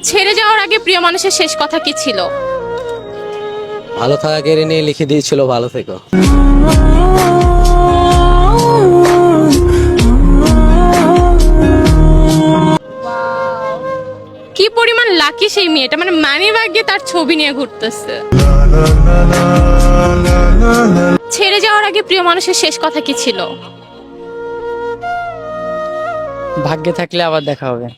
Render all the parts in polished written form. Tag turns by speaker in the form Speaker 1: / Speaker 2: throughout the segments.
Speaker 1: ছেড়ে যাওয়ার আগে প্রিয় মানুষের শেষ কথা কি ছিল?
Speaker 2: ভালো থাকা কেড়ে নিয়ে লিখে দিয়েছিল ভালো থেকো।
Speaker 1: কি পরিমাণ লাকি সেই মেয়েটা, মানে মানি ব্যাগে তার ছবি নিয়ে ঘুরতেছে। ছেড়ে যাওয়ার আগে প্রিয় মানুষের শেষ কথা কি ছিল?
Speaker 3: ভাগ্যে থাকলে আবার দেখা হবে।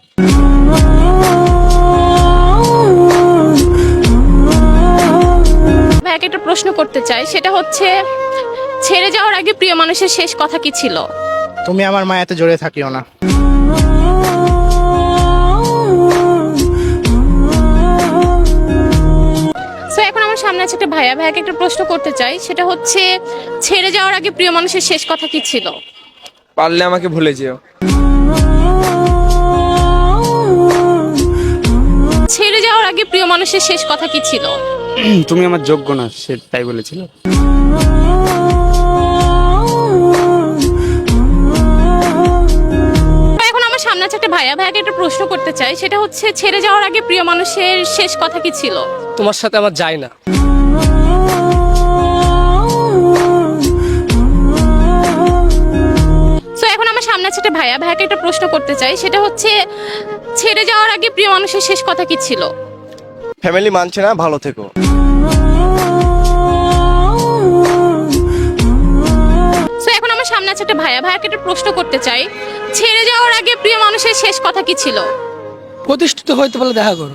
Speaker 1: ভাইকে একটা প্রশ্ন করতে চাই, সেটা হচ্ছে ছেড়ে যাওয়ার আগে প্রিয় মানুষের শেষ কথা কি ছিল?
Speaker 4: তুমি আমার মায়াতে জড়িয়ে থাকিও না।
Speaker 1: সো এখন আমার সামনে আছে একটা ভাইয়া, ভাইয়াকে একটা প্রশ্ন করতে চাই, সেটা হচ্ছে ছেড়ে যাওয়ার আগে প্রিয় মানুষের শেষ কথা কি ছিল?
Speaker 5: পারলে আমাকে ভুলে যেও।
Speaker 1: ছেড়ে যাওয়ার আগে প্রিয় মানুষের শেষ কথা কি ছিল?
Speaker 3: তুমি আমার যোগ্য না, সে তাই বলেছিল।
Speaker 1: এখন আমার সামনে আছে একটা ভাইয়া, ভাইয়াকে একটা প্রশ্ন করতে চাই, সেটা হচ্ছে ছেড়ে যাওয়ার আগে প্রিয় মানুষের শেষ কথা কি ছিল?
Speaker 2: তোমার সাথে আমার যায় না।
Speaker 1: সো এখন আমার সামনে আছে একটা ভাইয়া, ভাইয়াকে একটা প্রশ্ন করতে চাই, সেটা হচ্ছে ছেড়ে যাওয়ার আগে প্রিয় মানুষের শেষ কথা কি ছিল?
Speaker 5: ফ্যামিলি মানছে না, ভালো থেকো।
Speaker 1: সো এখন আমার সামনে আছে একটা ভাইয়া, ভাইয়াকে একটা প্রশ্ন করতে চাই, ছেড়ে যাওয়ার আগে প্রিয় মানুষের শেষ কথা কি ছিল?
Speaker 6: প্রতিষ্ঠিত হইতে পারলে দেখা করো।